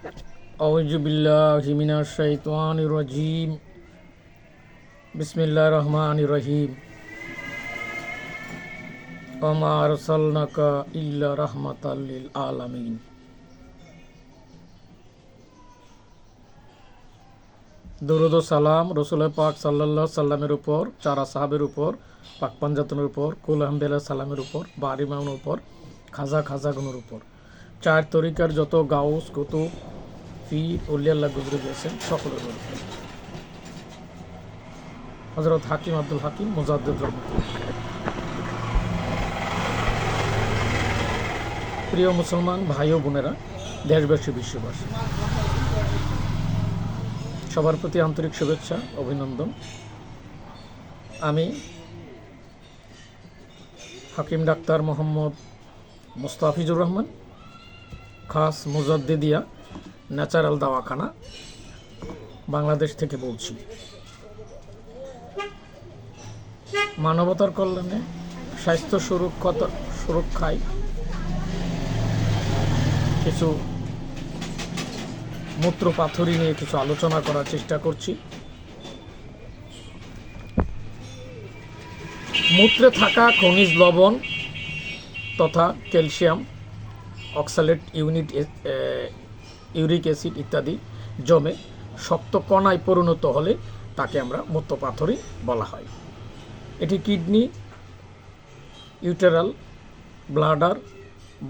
আউযু বিল্লাহি মিনাশ শাইতানির রাজিম। বিসমিল্লাহির রহমানির রহিম। ওয়া মা আরসালনাকা ইল্লা রাহমাতাল লিল আলামিন। দরুদ ও সালাম রাসূল পাক সাল্লাল্লাহু সাল্লামের উপর, চারা সাহাবের উপর, পাক পাঞ্জাতনের উপর, কুল আহমদুলিল্লাহ সালামের উপর, বাড়ি মামুনের উপর, খাজাগুনের উপর, চার তরিকার যত গাউস কুতুব পীর ওলিয়াল্লাহ গুজরে গিয়েছেন সকলের উপর। হযরত হাকিম আব্দুল হাকিম মুজাদ্দিদ রহমাতুল্লাহ। প্রিয় মুসলমান ভাই ও বোনেরা, দেশবাসী, বিশ্ববাসী, সবার প্রতি আন্তরিক শুভেচ্ছা, অভিনন্দন। আমি হাকিম ডাক্তার মোহাম্মদ মুস্তাফিজুর রহমান, খাস মুজাদ্দিদিয়া ন্যাচারাল দাওয়াখানা, বাংলাদেশ থেকে বলছি। মানবতার কল্যাণে, স্বাস্থ্য সুরক্ষায় কিছু মূত্র পাথরি নিয়ে কিছু আলোচনা করার চেষ্টা করছি। মূত্রে থাকা খনিজ লবণ তথা ক্যালসিয়াম, অক্সালেট, ইউরিক অ্যাসিড ইত্যাদি জমে শক্ত কণায় পরিণত হলে তাকে আমরা মূত্র পাথরি বলা হয়। এটি কিডনি, ইউটেরাল, ব্লাডার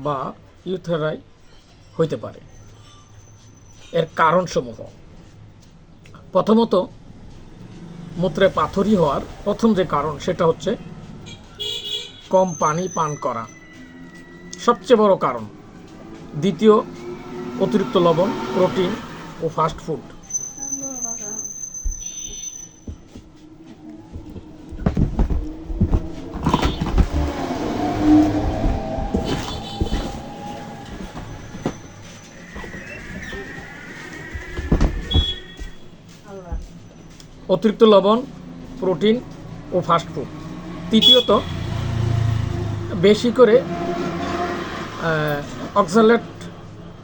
বা ইউথেরাই হইতে পারে। এর কারণসমূহ: প্রথমত, মূত্রে পাথরি হওয়ার প্রথম যে কারণ সেটা হচ্ছে কম পানি পান করা, সবচেয়ে বড় কারণ। দ্বিতীয়, অতিরিক্ত লবণ, প্রোটিন ও ফাস্ট ফুড। অতিরিক্ত লবণ, প্রোটিন ও ফাস্ট ফুড। তৃতীয়ত, বেশি করে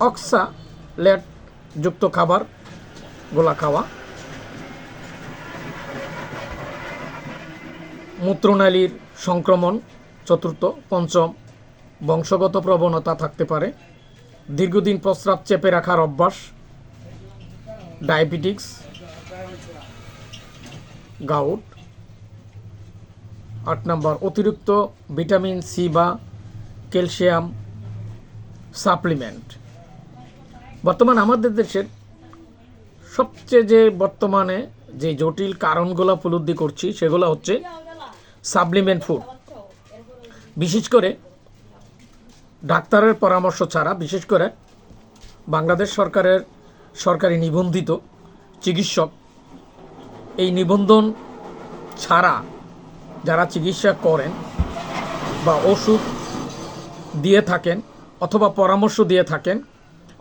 অক্সালেট যুক্ত খাবারগুলা খাওয়া। মূত্রনালীর সংক্রমণ। চতুর্থ। পঞ্চম, বংশগত প্রবণতা থাকতে পারে। দীর্ঘদিন প্রস্রাব চেপে রাখার অভ্যাস, ডায়াবেটিক্স, গাউট। 8 নম্বর, অতিরিক্ত ভিটামিন সি বা ক্যালসিয়াম সাপ্লিমেন্ট। বর্তমান আমাদের দেশের সবচেয়ে বর্তমানে যে জটিল কারণগুলো উপলব্ধি করছি সেগুলো হচ্ছে সাপ্লিমেন্ট ফুড। বিশেষ করে ডাক্তারের পরামর্শ ছাড়া, বিশেষ করে বাংলাদেশ সরকারের সরকারি নিবন্ধিত চিকিৎসক, এই নিবন্ধন ছাড়া যারা চিকিৎসা করেন বা ওষুধ দিয়ে থাকেন অথবা পরামর্শ দিয়ে থাকেন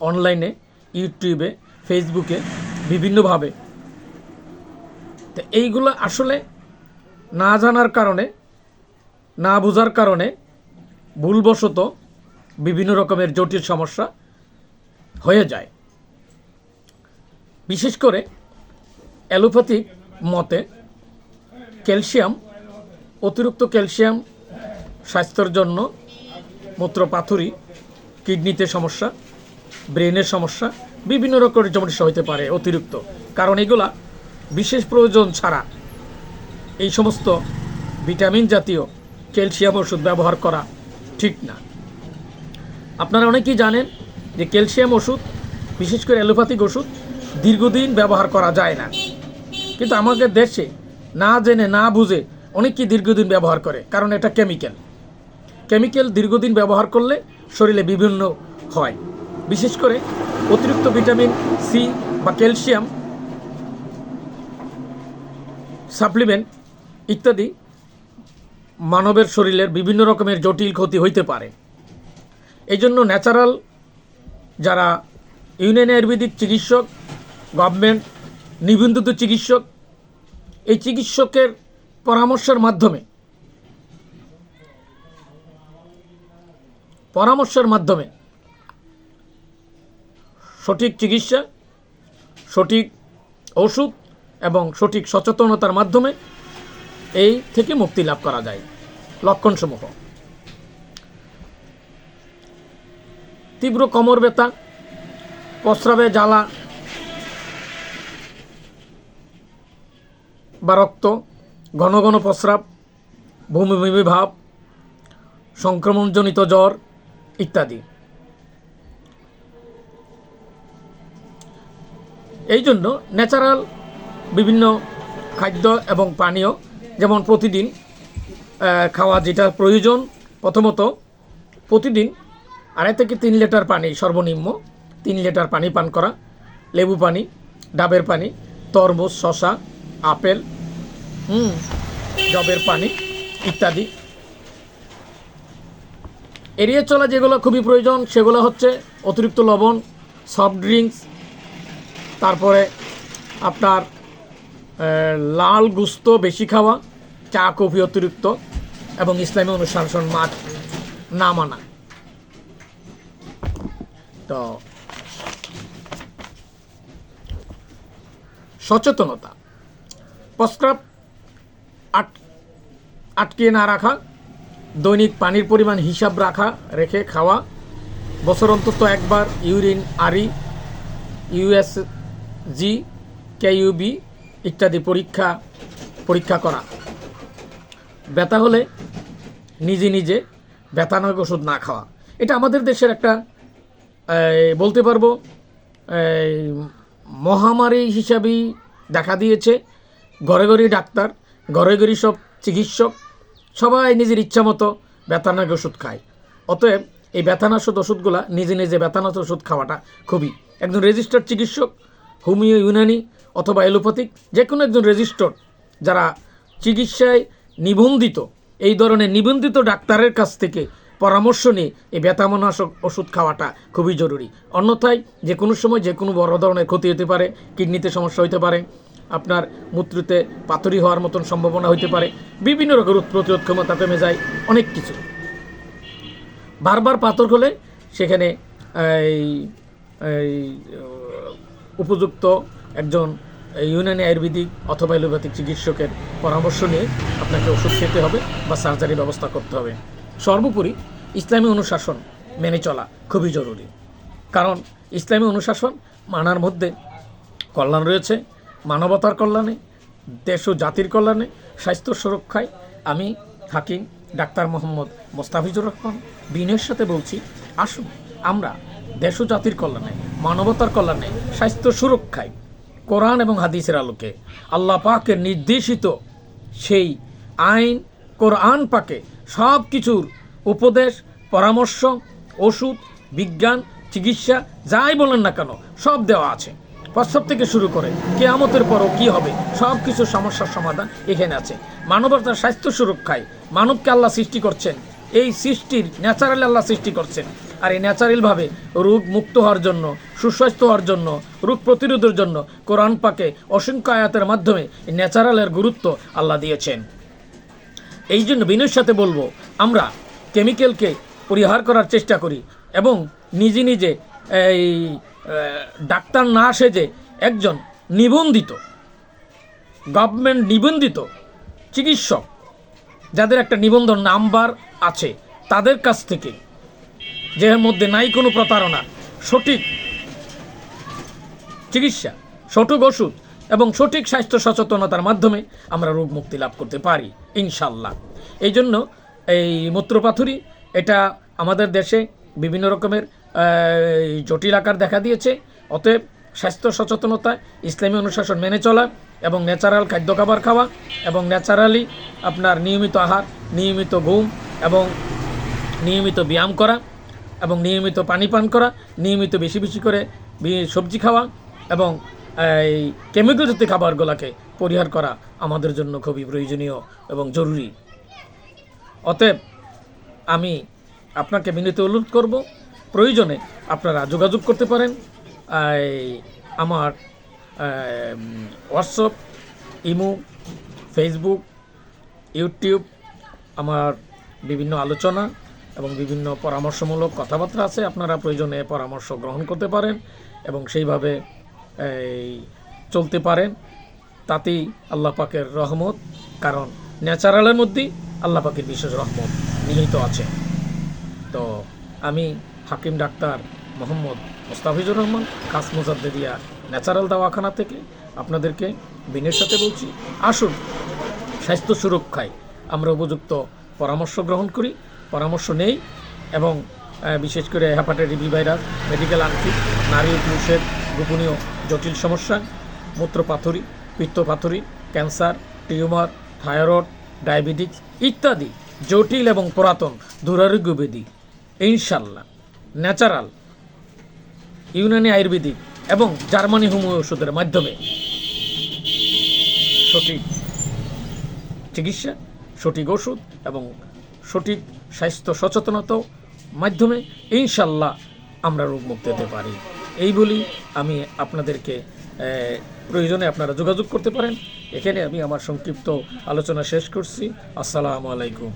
অনলাইনে, ইউটিউবে, ফেসবুকে বিভিন্নভাবে, তো এইগুলো আসলে না জানার কারণে, না বোঝার কারণে ভুলবশত বিভিন্ন রকমের জটিল সমস্যা হয়ে যায়। বিশেষ করে অ্যালোপ্যাথিক মতে অতিরিক্ত ক্যালসিয়াম স্বাস্থ্যের জন্য মূত্র পাথরি, কিডনিতে সমস্যা, ব্রেনের সমস্যা, বিভিন্ন রকমের সমস্যা হতে পারে অতিরিক্ত। কারণ এগুলা বিশেষ প্রয়োজন ছাড়া এই সমস্ত ভিটামিন জাতীয় ক্যালসিয়াম ওষুধ ব্যবহার করা ঠিক না। আপনারা অনেকেই জানেন যে ক্যালসিয়াম ওষুধ, বিশেষ করে অ্যালোপ্যাথিক ওষুধ, দীর্ঘদিন ব্যবহার করা যায় না। কিন্তু আমাদের দেশে না জেনে না বুঝে অনেকেই দীর্ঘদিন ব্যবহার করে, কারণ এটা কেমিক্যাল দীর্ঘদিন ব্যবহার করলে শরীরে বিভিন্ন হয়। বিশেষ করে অতিরিক্ত ভিটামিন সি বা ক্যালসিয়াম সাপ্লিমেন্ট ইত্যাদি মানবের শরীরের বিভিন্ন রকমের জটিল ক্ষতি হইতে পারে। এই জন্য ন্যাচারাল যারা ইউনানি আয়ুর্বেদিক চিকিৎসক, গভর্নমেন্ট নিবন্ধিত চিকিৎসক, এই চিকিৎসকের পরামর্শের মাধ্যমে সঠিক চিকিৎসা, সঠিক ওষুধ এবং সঠিক সচেতনতার মাধ্যমে এই থেকে মুক্তি লাভ করা যায়। লক্ষণসমূহ: তীব্র কোমর ব্যথা, প্রস্রাবে জ্বালা বা রক্ত, ঘন ঘন প্রস্রাব, বমি বমি ভাব, সংক্রমণজনিত জ্বর ইত্যাদি। এই জন্য ন্যাচারাল বিভিন্ন খাদ্য এবং পানীয়, যেমন প্রতিদিন খাওয়া যেটা প্রয়োজন, প্রথমত প্রতিদিন 2.5 থেকে 3 লিটার পানি, সর্বনিম্ন 3 লিটার পানি পান করা, লেবু পানি, ডাবের পানি, তরমুজ, শসা, আপেল, জবের পানি ইত্যাদি। এড়িয়ে চলা যেগুলো খুবই প্রয়োজন সেগুলো হচ্ছে অতিরিক্ত লবণ, সফট ড্রিঙ্কস, তারপরে আপনার লাল গুস্ত বেশি খাওয়া, চা কফি অতিরিক্ত, এবং ইসলামী অনুশাসন না মানা। তো সচেতনতা: প্রস্রাব আটকিয়ে না রাখা, দৈনিক পানির পরিমাণ হিসাব রেখে খাওয়া, বছর অন্তত একবার ইউরিন, আরি, ইউএসজি, কেইউবি ইত্যাদি পরীক্ষা করা। ব্যথা হলে নিজে নিজে ব্যথানাশক ওষুধ না খাওয়া। এটা আমাদের দেশের একটা বলতে পারবো মহামারী হিসাবেই দেখা দিয়েছে। ঘরে ঘরে ডাক্তার, ঘরে ঘরে সব চিকিৎসক, সবাই নিজের ইচ্ছা মতো ব্যথানাশক ওষুধ খায়। অতএব এই ব্যথানাশক ওষুধগুলা নিজে নিজে ব্যথানাশক ওষুধ খাওয়াটা খুবই, একজন রেজিস্টার্ড চিকিৎসক, হোমিও, ইউনানি অথবা এলোপ্যাথিক, যে কোনো একজন রেজিস্টার্ড যারা চিকিৎসায় নিবন্ধিত, এই ধরনের নিবন্ধিত ডাক্তারের কাছ থেকে পরামর্শ নিয়ে এই ব্যথানাশক ওষুধ খাওয়াটা খুবই জরুরি। অন্যথায় যে কোনো সময় যে কোনো বড় ধরনের ক্ষতি হতে পারে, কিডনিতে সমস্যা হতে পারে, আপনার মূত্রতে পাথরি হওয়ার মতন সম্ভাবনা হতে পারে, বিভিন্ন রোগের প্রতিরোধ ক্ষমতা কমে যায়, অনেক কিছু। বারবার পাথর হলে সেখানে উপযুক্ত একজন ইউনানি আয়ুর্বেদিক অথবা এলোপ্যাথিক চিকিৎসকের পরামর্শ নিয়ে আপনাকে ওষুধ খেতে হবে বা সার্জারির ব্যবস্থা করতে হবে। সর্বোপরি ইসলামী অনুশাসন মেনে চলা খুবই জরুরি, কারণ ইসলামী অনুশাসন মানার মধ্যে কল্যাণ রয়েছে, মানবতার কল্যাণে, দেশ ও জাতির কল্যাণে, স্বাস্থ্য সুরক্ষায়। আমি হাকিম ডাক্তার মোহাম্মদ মোস্তাফিজুর রহমান বিনয়ের সাথে বলছি, আসুন আমরা দেশ ও জাতির কল্যাণে, মানবতার কল্যাণে, স্বাস্থ্য সুরক্ষায় কোরআন এবং হাদিসের আলোকে আল্লাহ পাকের নির্দেশিত সেই আইন কোরআন পাকে সব কিছুর উপদেশ, পরামর্শ, ওষুধ, বিজ্ঞান, চিকিৎসা যাই বলেন না কেন সব দেওয়া আছে। প্রস্রাব থেকে শুরু করে কিয়ামতের পরও কী হবে সব কিছু সমস্যার সমাধান এখানে আছে। মানবতার স্বাস্থ্য সুরক্ষায় মানবকে আল্লাহ সৃষ্টি করছেন, এই সৃষ্টির ন্যাচারাল আল্লাহ সৃষ্টি করছেন, আর এই ন্যাচারালভাবে রোগ মুক্ত হওয়ার জন্য, সুস্বাস্থ্য হওয়ার জন্য, রোগ প্রতিরোধের জন্য কোরআন পাকে অসংখ্য আয়াতের মাধ্যমে এই ন্যাচারালের গুরুত্ব আল্লাহ দিয়েছেন। এই জন্য বিনয়ের সাথে বলবো, আমরা কেমিক্যালকে পরিহার করার চেষ্টা করি এবং নিজে নিজে এই ডাক্তার না সেজে একজন নিবন্ধিত, গভর্নমেন্ট নিবন্ধিত চিকিৎসক, যাদের একটা নিবন্ধন নাম্বার আছে, তাদের কাছ থেকে, যার মধ্যে নাই কোনো প্রতারণা, সঠিক চিকিৎসা, সঠিক ওষুধ এবং সঠিক স্বাস্থ্য সচেতনতার মাধ্যমে আমরা রোগ মুক্তি লাভ করতে পারি ইনশাল্লাহ। এই জন্য এই মূত্রপাথুরি এটা আমাদের দেশে বিভিন্ন রকমের জটিল আকার দেখা দিয়েছে। অতএব স্বাস্থ্য সচেতনতা, ইসলামী অনুশাসন মেনে চলা এবং ন্যাচারাল খাদ্য খাবার খাওয়া এবং ন্যাচারালি আপনার নিয়মিত আহার, নিয়মিত ঘুম এবং নিয়মিত ব্যায়াম করা এবং নিয়মিত পানি পান করা, নিয়মিত বেশি বেশি করে সবজি খাওয়া এবং এই কেমিক্যাল জাতীয় খাবারগুলোকে পরিহার করা আমাদের জন্য খুবই প্রয়োজনীয় এবং জরুরি। অতএব আমি আপনাকে বিনীত অনুরোধ করব, প্রয়োজনে আপনারা যোগাযোগ করতে পারেন আমার হোয়াটসঅ্যাপ, ইমো, ফেসবুক, ইউটিউব, আমার বিভিন্ন আলোচনা এবং বিভিন্ন পরামর্শমূলক কথাবার্তা আছে। আপনারা প্রয়োজনে পরামর্শ গ্রহণ করতে পারেন এবং সেইভাবে এই চলতে পারেন, তাতেই আল্লাহ পাকের রহমত, কারণ ন্যাচারালের মধ্যেই আল্লাহ পাকের বিশেষ রহমত নিহিত আছে। তো আমি হাকিম ডাক্তার মোহাম্মদ মোস্তাফিজুর রহমান, খাস মুজাদ্দেদিয়া ন্যাচারাল দাওয়াখানা থেকে আপনাদেরকে বিনয়ের সাথে বলছি, আসুন স্বাস্থ্য সুরক্ষায় আমরা উপযুক্ত পরামর্শ গ্রহণ করি, পরামর্শ নেই, এবং বিশেষ করে hepatitis B virus, medical unfit, নারী ও পুরুষের গোপনীয় জটিল সমস্যা, মূত্রপাথড়ী, পিত্তপাথড়ী, ক্যান্সার, টিউমার, থাইরয়েড, ডায়াবেটিস ইত্যাদি জটিল এবং পুরাতন দুরারোগ্য ব্যাধি ইনশাল্লাহ ন্যাচারাল, ইউনানি আয়ুর্বেদিক এবং জার্মানি হোমিও ওষুধের মাধ্যমে সঠিক চিকিৎসা, সঠিক ওষুধ এবং সঠিক স্বাস্থ্য সচেতনতার মাধ্যমে ইনশাল্লাহ আমরা রোগমুক্ত হতে পারি। এই বলি আমি আপনাদেরকে প্রয়োজনে আপনারা যোগাযোগ করতে পারেন। এখানে আমি আমার সংক্ষিপ্ত আলোচনা শেষ করছি। আসসালামু আলাইকুম।